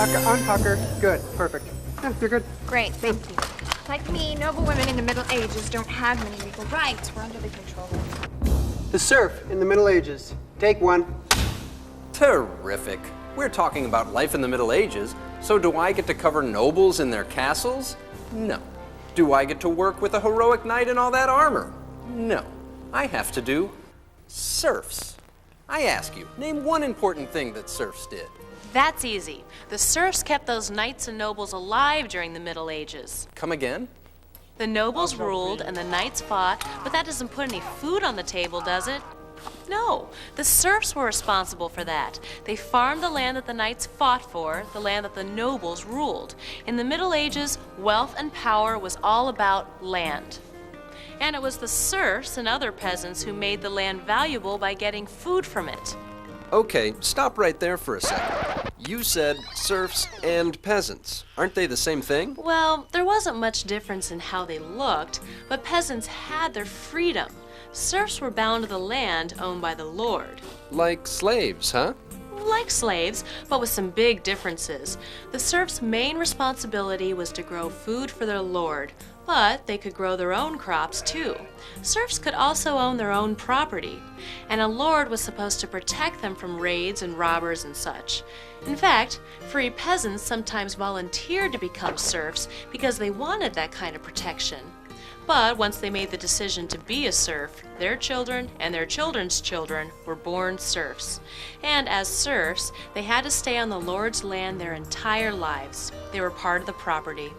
Unpucker. Good. Perfect. Yeah, you're good. Great, thank you. Like me, noble women in the Middle Ages don't have many legal rights. We're under the control of... The serf in the Middle Ages. Take one. Terrific. We're talking about life in the Middle Ages, so do I get to cover nobles in their castles? No. Do I get to work with a heroic knight in all that armor? No. I have to do serfs. I ask you, name one important thing that serfs did. That's easy. The serfs kept those knights and nobles alive during the Middle Ages. Come again? The nobles ruled and the knights fought, but that doesn't put any food on the table, does it? No, the serfs were responsible for that. They farmed the land that the knights fought for, the land that the nobles ruled. In the Middle Ages, wealth and power was all about land. And it was the serfs and other peasants who made the land valuable by getting food from it. Okay, stop right there for a second. You said serfs and peasants. Aren't they the same thing? Well, there wasn't much difference in how they looked, but peasants had their freedom. Serfs were bound to the land owned by the lord. Like slaves, huh? Like slaves, but with some big differences. The serfs' main responsibility was to grow food for their lord, but they could grow their own crops too. Serfs could also own their own property, and a lord was supposed to protect them from raids and robbers and such. In fact, free peasants sometimes volunteered to become serfs because they wanted that kind of protection. But once they made the decision to be a serf, their children and their children's children were born serfs. And as serfs, they had to stay on the lord's land their entire lives. They were part of the property.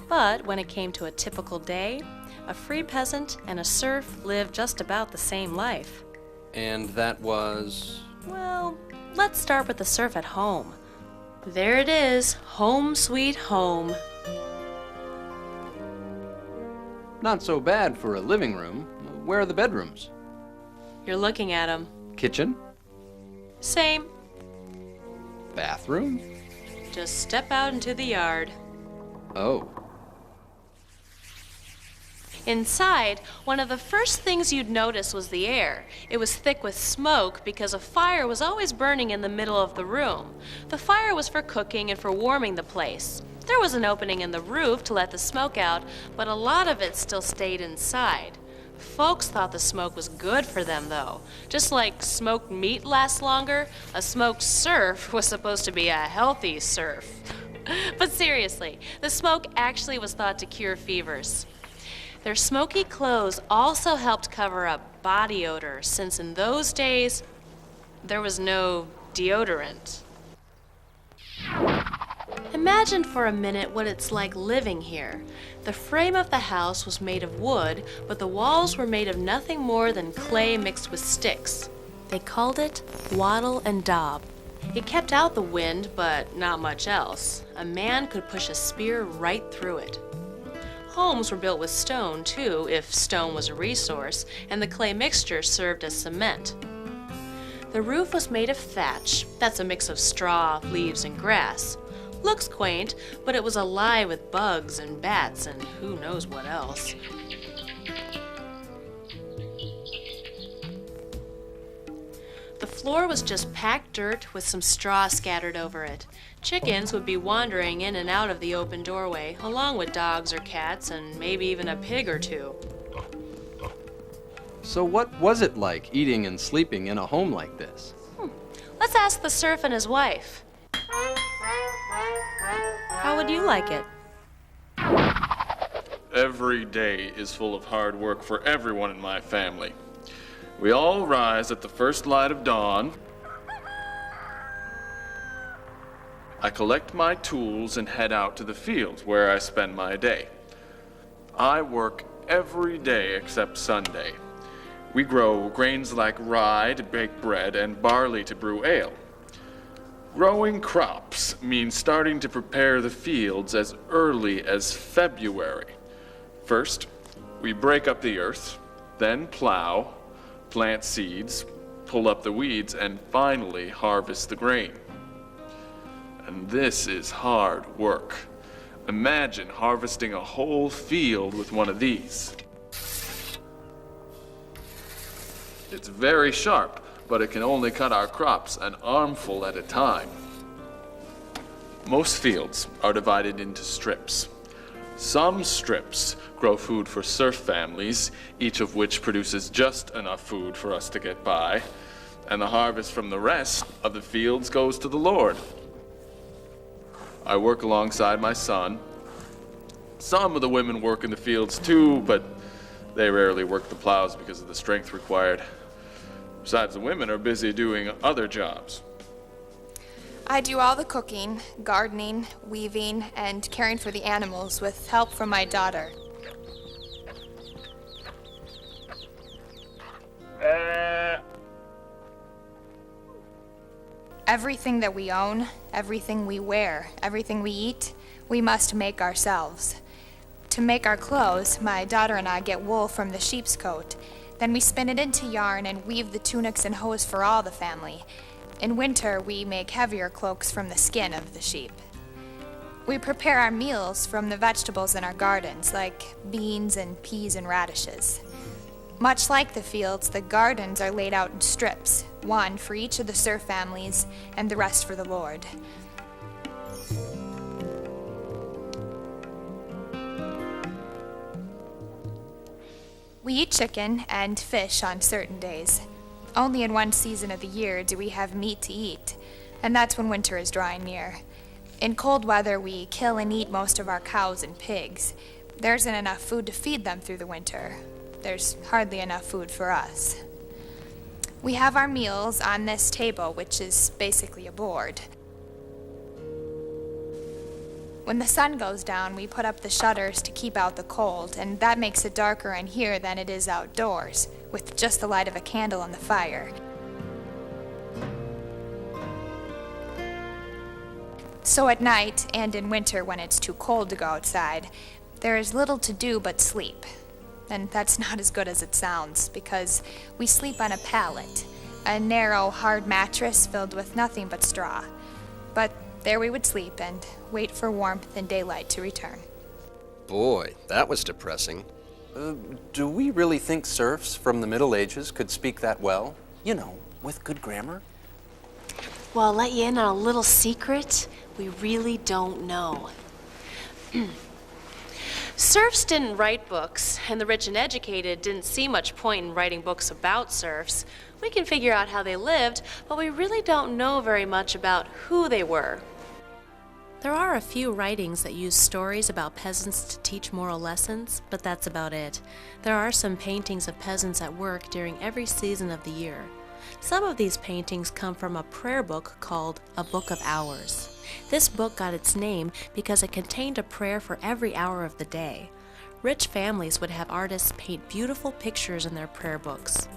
But when it came to a typical day, a free peasant and a serf lived just about the same life. And that was? Well, let's start with the serf at home. There it is, home sweet home. Not so bad for a living room. Where are the bedrooms? You're looking at them. Kitchen? Same. Bathroom? Just step out into the yard. Oh. Inside, one of the first things you'd notice was the air. It was thick with smoke because a fire was always burning in the middle of the room. The fire was for cooking and for warming the place. There was an opening in the roof to let the smoke out, but a lot of it still stayed inside. Folks thought the smoke was good for them, though. Just like smoked meat lasts longer, a smoked serf was supposed to be a healthy serf. But seriously, the smoke actually was thought to cure fevers. Their smoky clothes also helped cover up body odor, since in those days, there was no deodorant. Imagine for a minute what it's like living here. The frame of the house was made of wood, but the walls were made of nothing more than clay mixed with sticks. They called it wattle and daub. It kept out the wind, but not much else. A man could push a spear right through it. Homes were built with stone, too, if stone was a resource, and the clay mixture served as cement. The roof was made of thatch. That's a mix of straw, leaves, and grass. Looks quaint, but it was alive with bugs and bats and who knows what else. The floor was just packed dirt with some straw scattered over it. Chickens would be wandering in and out of the open doorway, along with dogs or cats and maybe even a pig or two. So what was it like eating and sleeping in a home like this? Let's ask the serf and his wife. How would you like it? Every day is full of hard work for everyone in my family. We all rise at the first light of dawn. I collect my tools and head out to the fields where I spend my day. I work every day except Sunday. We grow grains like rye to bake bread and barley to brew ale. Growing crops means starting to prepare the fields as early as February. First, we break up the earth, then plow, plant seeds, pull up the weeds, and finally harvest the grain. And this is hard work. Imagine harvesting a whole field with one of these. It's very sharp, but it can only cut our crops an armful at a time. Most fields are divided into strips. Some strips grow food for serf families, each of which produces just enough food for us to get by, and the harvest from the rest of the fields goes to the Lord. I work alongside my son. Some of the women work in the fields too, but they rarely work the plows because of the strength required. Besides, the women are busy doing other jobs. I do all the cooking, gardening, weaving, and caring for the animals with help from my daughter. Everything that we own, everything we wear, everything we eat, we must make ourselves. To make our clothes, my daughter and I get wool from the sheep's coat. Then we spin it into yarn and weave the tunics and hose for all the family. In winter, we make heavier cloaks from the skin of the sheep. We prepare our meals from the vegetables in our gardens, like beans and peas and radishes. Much like the fields, the gardens are laid out in strips, one for each of the serf families and the rest for the Lord. We eat chicken and fish on certain days. Only in one season of the year do we have meat to eat, and that's when winter is drawing near. In cold weather, we kill and eat most of our cows and pigs. There isn't enough food to feed them through the winter. There's hardly enough food for us. We have our meals on this table, which is basically a board. When the sun goes down, we put up the shutters to keep out the cold, and that makes it darker in here than it is outdoors, with just the light of a candle on the fire. So at night, and in winter when it's too cold to go outside, there is little to do but sleep. And that's not as good as it sounds, because we sleep on a pallet, a narrow, hard mattress filled with nothing but straw. But there we would sleep and wait for warmth and daylight to return. Boy, that was depressing. Do we really think serfs from the Middle Ages could speak that well? You know, with good grammar? Well, I'll let you in on a little secret. We really don't know. Serfs didn't write books, and the rich and educated didn't see much point in writing books about serfs. We can figure out how they lived, but we really don't know very much about who they were. There are a few writings that use stories about peasants to teach moral lessons, but that's about it. There are some paintings of peasants at work during every season of the year. Some of these paintings come from a prayer book called A Book of Hours. This book got its name because it contained a prayer for every hour of the day. Rich families would have artists paint beautiful pictures in their prayer books.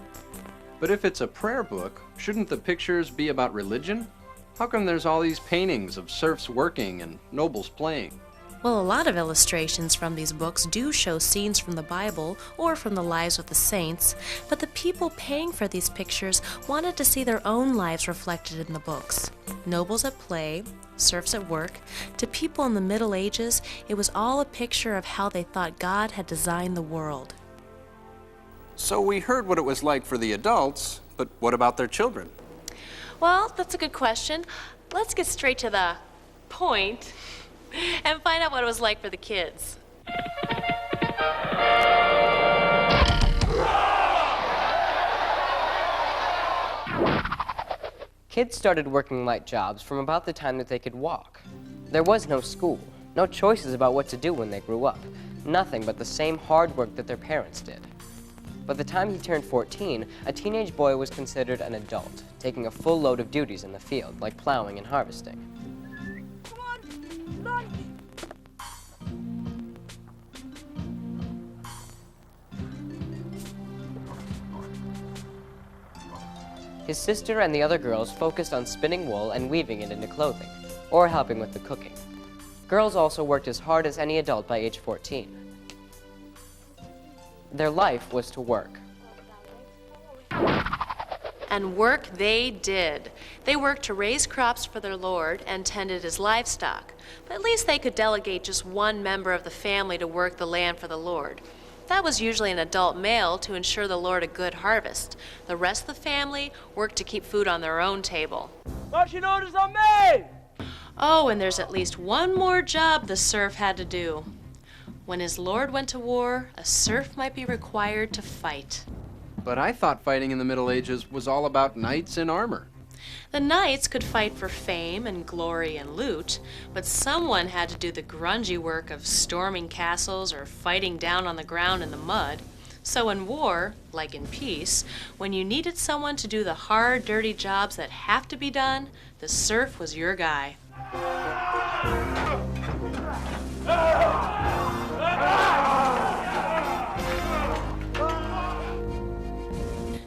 But if it's a prayer book, shouldn't the pictures be about religion? How come there's all these paintings of serfs working and nobles playing? Well, a lot of illustrations from these books do show scenes from the Bible or from the lives of the saints, but the people paying for these pictures wanted to see their own lives reflected in the books. Nobles at play, serfs at work, to people in the Middle Ages, it was all a picture of how they thought God had designed the world. So we heard what it was like for the adults, but what about their children? Well, that's a good question. Let's get straight to the point and find out what it was like for the kids. Kids started working light jobs from about the time that they could walk. There was no school, no choices about what to do when they grew up, nothing but the same hard work that their parents did. By the time he turned 14, a teenage boy was considered an adult, taking a full load of duties in the field, like plowing and harvesting. Come on, lunch! His sister and the other girls focused on spinning wool and weaving it into clothing, or helping with the cooking. Girls also worked as hard as any adult by age 14. Their life was to work. And work they did. They worked to raise crops for their lord and tended his livestock. But at least they could delegate just one member of the family to work the land for the lord. That was usually an adult male to ensure the lord a good harvest. The rest of the family worked to keep food on their own table. Marching orders on me! Oh, and there's at least one more job the serf had to do. When his lord went to war, a serf might be required to fight. But I thought fighting in the Middle Ages was all about knights in armor. The knights could fight for fame and glory and loot, but someone had to do the grungy work of storming castles or fighting down on the ground in the mud. So in war, like in peace, when you needed someone to do the hard, dirty jobs that have to be done, the serf was your guy.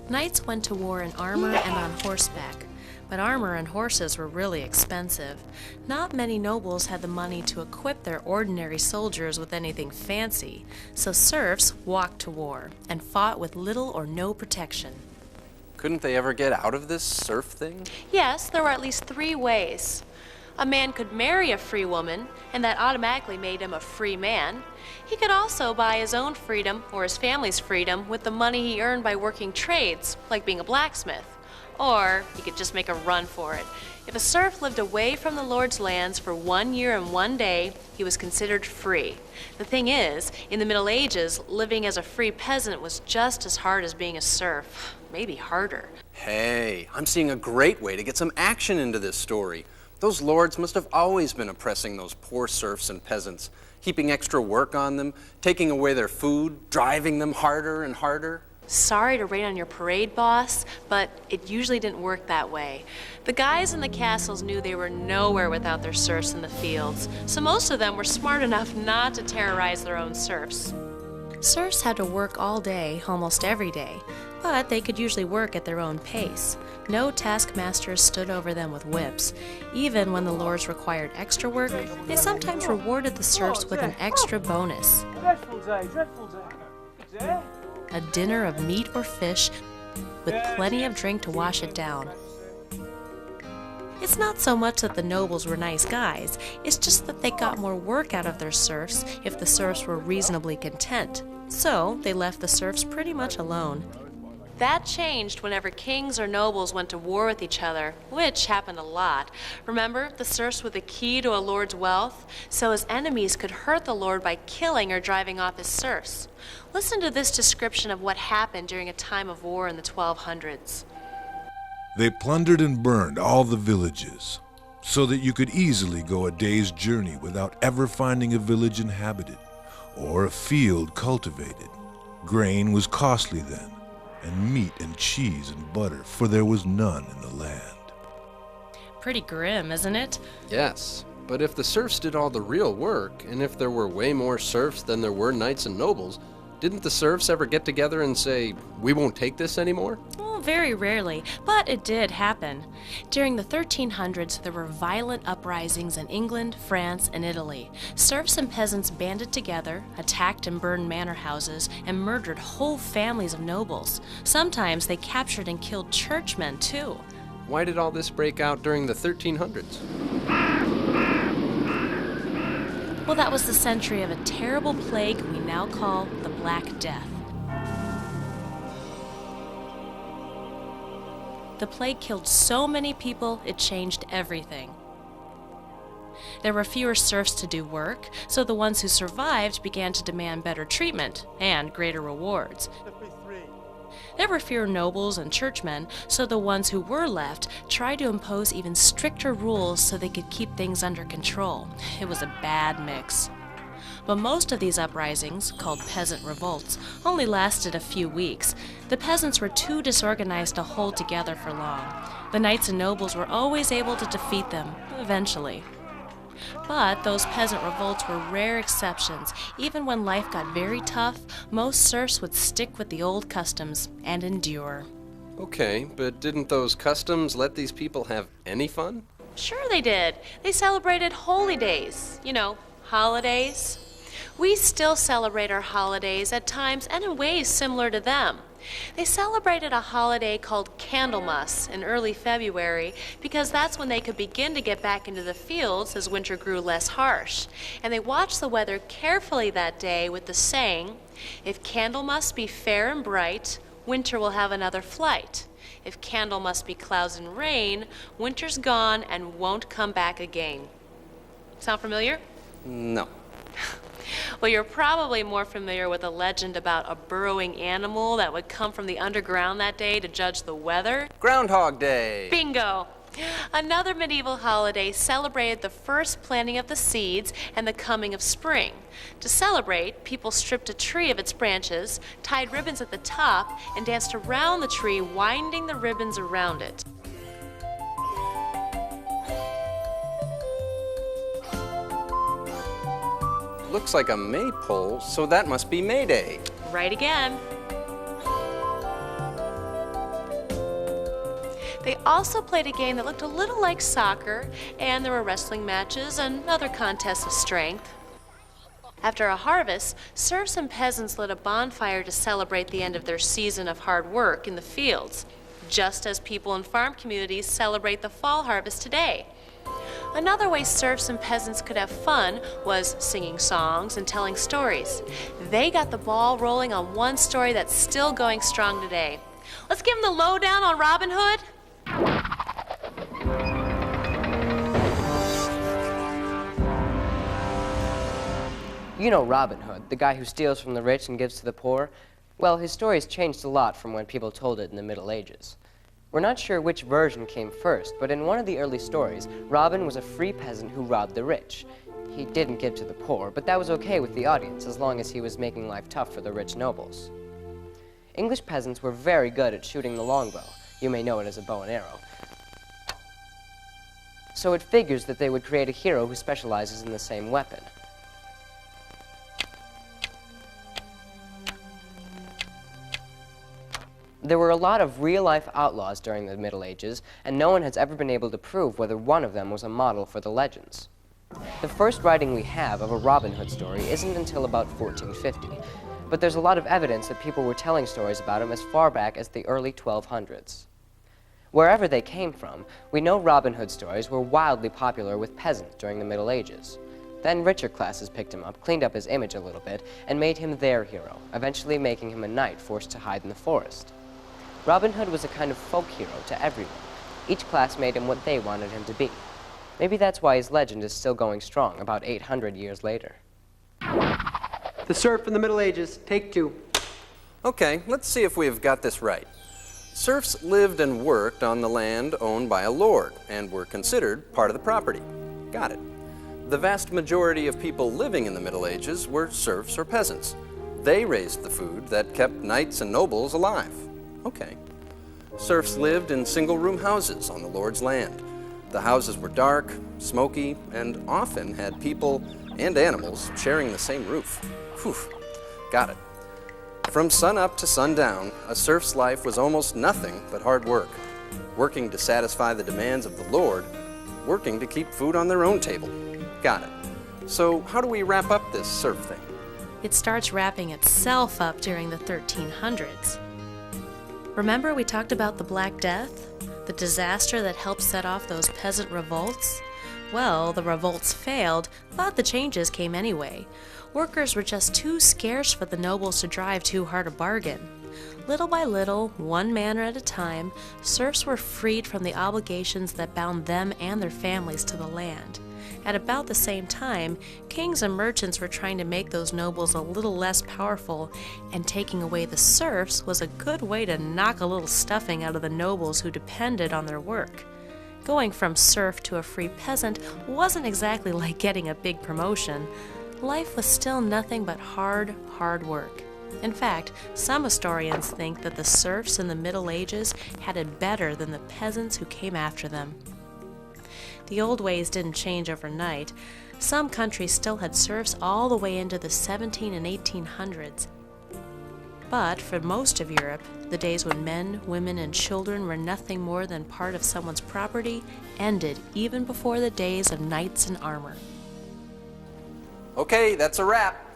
Knights went to war in armor and on horseback, but armor and horses were really expensive. Not many nobles had the money to equip their ordinary soldiers with anything fancy, so serfs walked to war and fought with little or no protection. Couldn't they ever get out of this serf thing? Yes, there were at least 3 ways. A man could marry a free woman, and that automatically made him a free man. He could also buy his own freedom or his family's freedom with the money he earned by working trades, like being a blacksmith. Or he could just make a run for it. If a serf lived away from the lord's lands for 1 year and 1 day, he was considered free. The thing is, in the Middle Ages, living as a free peasant was just as hard as being a serf, maybe harder. Hey, I'm seeing a great way to get some action into this story. Those lords must have always been oppressing those poor serfs and peasants, heaping extra work on them, taking away their food, driving them harder and harder. Sorry to rain on your parade, boss, but it usually didn't work that way. The guys in the castles knew they were nowhere without their serfs in the fields, so most of them were smart enough not to terrorize their own serfs. Serfs had to work all day, almost every day, but they could usually work at their own pace. No taskmasters stood over them with whips. Even when the lords required extra work, they sometimes rewarded the serfs with an extra bonus. A dinner of meat or fish with plenty of drink to wash it down. It's not so much that the nobles were nice guys, it's just that they got more work out of their serfs if the serfs were reasonably content. So they left the serfs pretty much alone. That changed whenever kings or nobles went to war with each other, which happened a lot. Remember, the serfs were the key to a lord's wealth, so his enemies could hurt the lord by killing or driving off his serfs. Listen to this description of what happened during a time of war in the 1200s. They plundered and burned all the villages, so that you could easily go a day's journey without ever finding a village inhabited or a field cultivated. Grain was costly then, and meat and cheese and butter, for there was none in the land. Pretty grim, isn't it? Yes, but if the serfs did all the real work, and if there were way more serfs than there were knights and nobles, didn't the serfs ever get together and say, "We won't take this anymore"? Well, very rarely, but it did happen. During the 1300s, there were violent uprisings in England, France, and Italy. Serfs and peasants banded together, attacked and burned manor houses, and murdered whole families of nobles. Sometimes they captured and killed churchmen, too. Why did all this break out during the 1300s? Well, that was the century of a terrible plague we now call the Black Death. The plague killed so many people, it changed everything. There were fewer serfs to do work, so the ones who survived began to demand better treatment and greater rewards. There were fewer nobles and churchmen, so the ones who were left tried to impose even stricter rules so they could keep things under control. It was a bad mix. But most of these uprisings, called peasant revolts, only lasted a few weeks. The peasants were too disorganized to hold together for long. The knights and nobles were always able to defeat them, eventually. But those peasant revolts were rare exceptions. Even when life got very tough, most serfs would stick with the old customs and endure. Okay, but didn't those customs let these people have any fun? Sure they did. They celebrated holy days, holidays. We still celebrate our holidays at times and in ways similar to them. They celebrated a holiday called Candlemas in early February because that's when they could begin to get back into the fields as winter grew less harsh. And they watched the weather carefully that day with the saying, "If Candlemas be fair and bright, winter will have another flight. If Candlemas be clouds and rain, winter's gone and won't come back again." Sound familiar? No. Well, you're probably more familiar with a legend about a burrowing animal that would come from the underground that day to judge the weather. Groundhog Day. Bingo! Another medieval holiday celebrated the first planting of the seeds and the coming of spring. To celebrate, people stripped a tree of its branches, tied ribbons at the top, and danced around the tree, winding the ribbons around it. Looks like a maypole, so that must be May Day. Right again. They also played a game that looked a little like soccer, and there were wrestling matches and other contests of strength. After a harvest, serfs and peasants lit a bonfire to celebrate the end of their season of hard work in the fields, just as people in farm communities celebrate the fall harvest today. Another way serfs and peasants could have fun was singing songs and telling stories. They got the ball rolling on one story that's still going strong today. Let's give them the lowdown on Robin Hood. You know Robin Hood, the guy who steals from the rich and gives to the poor? Well, his story's changed a lot from when people told it in the Middle Ages. We're not sure which version came first, but in one of the early stories, Robin was a free peasant who robbed the rich. He didn't give to the poor, but that was okay with the audience as long as he was making life tough for the rich nobles. English peasants were very good at shooting the longbow. You may know it as a bow and arrow. So it figures that they would create a hero who specializes in the same weapon. There were a lot of real-life outlaws during the Middle Ages, and no one has ever been able to prove whether one of them was a model for the legends. The first writing we have of a Robin Hood story isn't until about 1450, but there's a lot of evidence that people were telling stories about him as far back as the early 1200s. Wherever they came from, we know Robin Hood stories were wildly popular with peasants during the Middle Ages. Then richer classes picked him up, cleaned up his image a little bit, and made him their hero, eventually making him a knight forced to hide in the forest. Robin Hood was a kind of folk hero to everyone. Each class made him what they wanted him to be. Maybe that's why his legend is still going strong about 800 years later. The Serf in the Middle Ages, take 2. Okay, let's see if we've got this right. Serfs lived and worked on the land owned by a lord and were considered part of the property. Got it. The vast majority of people living in the Middle Ages were serfs or peasants. They raised the food that kept knights and nobles alive. Okay. Serfs lived in single-room houses on the lord's land. The houses were dark, smoky, and often had people and animals sharing the same roof. Whew. Got it. From sunup to sundown, a serf's life was almost nothing but hard work. Working to satisfy the demands of the lord, working to keep food on their own table. Got it. So how do we wrap up this serf thing? It starts wrapping itself up during the 1300s. Remember we talked about the Black Death? The disaster that helped set off those peasant revolts? Well, the revolts failed, but the changes came anyway. Workers were just too scarce for the nobles to drive too hard a bargain. Little by little, one manor at a time, serfs were freed from the obligations that bound them and their families to the land. At about the same time, kings and merchants were trying to make those nobles a little less powerful, and taking away the serfs was a good way to knock a little stuffing out of the nobles who depended on their work. Going from serf to a free peasant wasn't exactly like getting a big promotion. Life was still nothing but hard work. In fact, some historians think that the serfs in the Middle Ages had it better than the peasants who came after them. The old ways didn't change overnight. Some countries still had serfs all the way into the 17 and 1800s. But for most of Europe, the days when men, women, and children were nothing more than part of someone's property ended even before the days of knights in armor. Okay, that's a wrap.